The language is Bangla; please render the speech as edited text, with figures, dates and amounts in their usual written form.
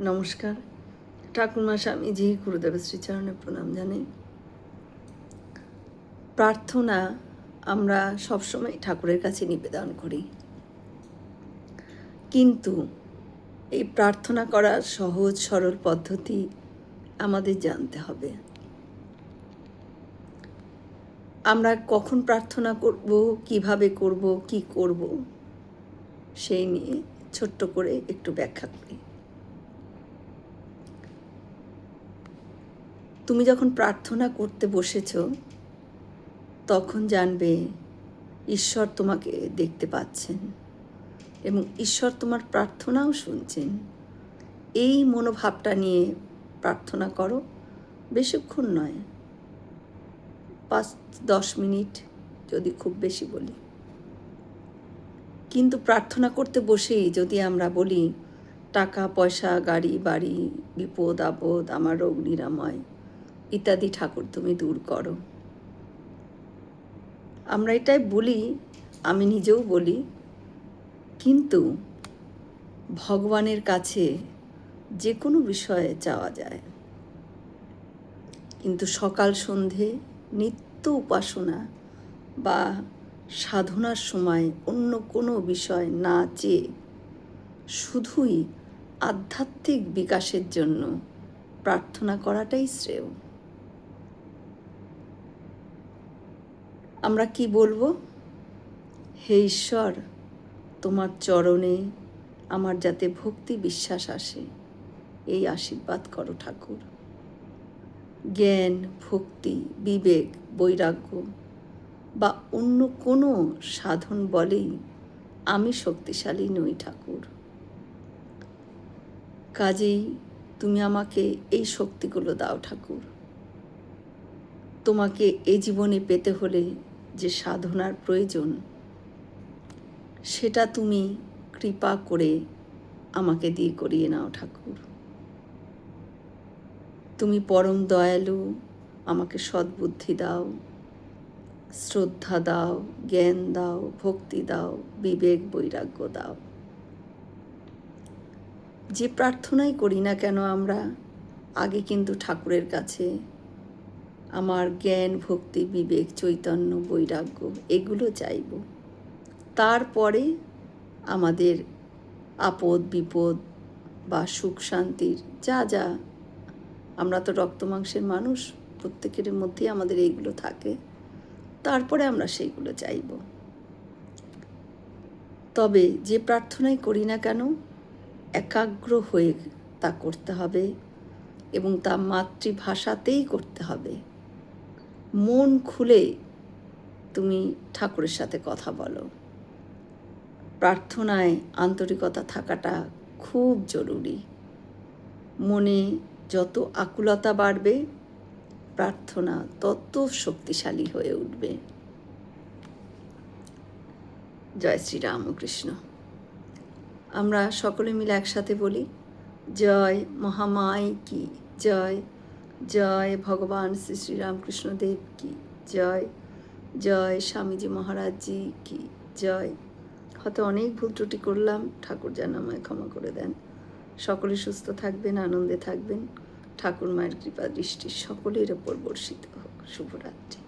নমস্কার। ঠাকুরমা স্বামীজি গুরুদেবের শ্রীচরণে প্রণাম জানাই। প্রার্থনা আমরা সবসময় ঠাকুরের কাছে নিবেদন করি, কিন্তু এই প্রার্থনা করার সহজ সরল পদ্ধতি আমাদের জানতে হবে। আমরা কখন প্রার্থনা করব, কিভাবে করব, কি করব, সেই নিয়ে ছোট্ট করে একটু ব্যাখ্যা করি। তুমি যখন প্রার্থনা করতে বসেছ, তখন জানবে ঈশ্বর তোমাকে দেখতে পাচ্ছেন এবং ঈশ্বর তোমার প্রার্থনাও শুনছেন। এই মনোভাবটা নিয়ে প্রার্থনা করো। বেশিক্ষণ নয়, 5-10 মিনিট যদি খুব বেশি বলি। কিন্তু প্রার্থনা করতে বসেই যদি আমরা বলি টাকা পয়সা, গাড়ি বাড়ি, বিপদ আপদ, আমার রোগ নিরাময় ইত্যাদি ঠাকুর তুমি দূর করো, আমরা এটাই বলি, আমি নিজেও বলি। কিন্তু ভগবানের কাছে যে কোনো বিষয়ে চাওয়া যায়, কিন্তু সকাল সন্ধে নিত্য উপাসনা বা সাধনার সময় অন্য কোনো বিষয় না চেয়ে শুধুই আধ্যাত্মিক বিকাশের জন্য প্রার্থনা করাটাই শ্রেয়। আমরা কি বলবো? হে ঈশ্বর, তোমার চরণে আমার যাতে ভক্তি বিশ্বাস আসে, এই আশীর্বাদ করো ঠাকুর। জ্ঞান, ভক্তি, বিবেক, বৈরাগ্য বা অন্য কোনো সাধন বলেই আমি শক্তিশালী নই ঠাকুর। কাজেই তুমি আমাকে এই শক্তিগুলো দাও ঠাকুর। তোমাকে এই জীবনে পেতে হলে যে সাধনার প্রয়োজন, সেটা তুমি কৃপা করে আমাকে দিয়ে করিয়ে নাও ঠাকুর। তুমি পরম দয়ালু, আমাকে সদ্বুদ্ধি দাও, শ্রদ্ধা দাও, জ্ঞান দাও, ভক্তি দাও, বিবেক বৈরাগ্য দাও। যে প্রার্থনাই করি না কেন আমরা, আগে কিন্তু ঠাকুরের কাছে আমার জ্ঞান, ভক্তি, বিবেক, চৈতন্য, বৈরাগ্য এগুলো চাইব। তারপরে আমাদের আপদ বিপদ বা সুখ শান্তির যা যা, আমরা তো রক্ত মাংসের মানুষ, প্রত্যেকের মধ্যেই আমাদের এইগুলো থাকে, তারপরে আমরা সেইগুলো চাইব। তবে যে প্রার্থনাই করি না কেন, একাগ্র হয়ে তা করতে হবে এবং তা মাতৃভাষাতেই করতে হবে। মন খুলে তুমি ঠাকুরের সাথে কথা বলো। প্রার্থনায় আন্তরিকতা থাকাটা খুব জরুরি। মনে যত আকুলতা বাড়বে, প্রার্থনা তত শক্তিশালী হয়ে উঠবে। জয় শ্রী রামকৃষ্ণ। আমরা সকলে মিলে একসাথে বলি, জয় মহামাই কি জয়, জয় ভগবান শ্রী শ্রী রামকৃষ্ণ দেব কি জয়, জয় স্বামীজি মহারাজজি কি জয়। হয়তো অনেক ভুল ত্রুটি করলাম, ঠাকুর যেন আমায় ক্ষমা করে দেন। সকলে সুস্থ থাকবেন, আনন্দে থাকবেন। ঠাকুর মায়ের কৃপা দৃষ্টি সকলের ওপর বর্ষিত হোক। শুভরাত্রি।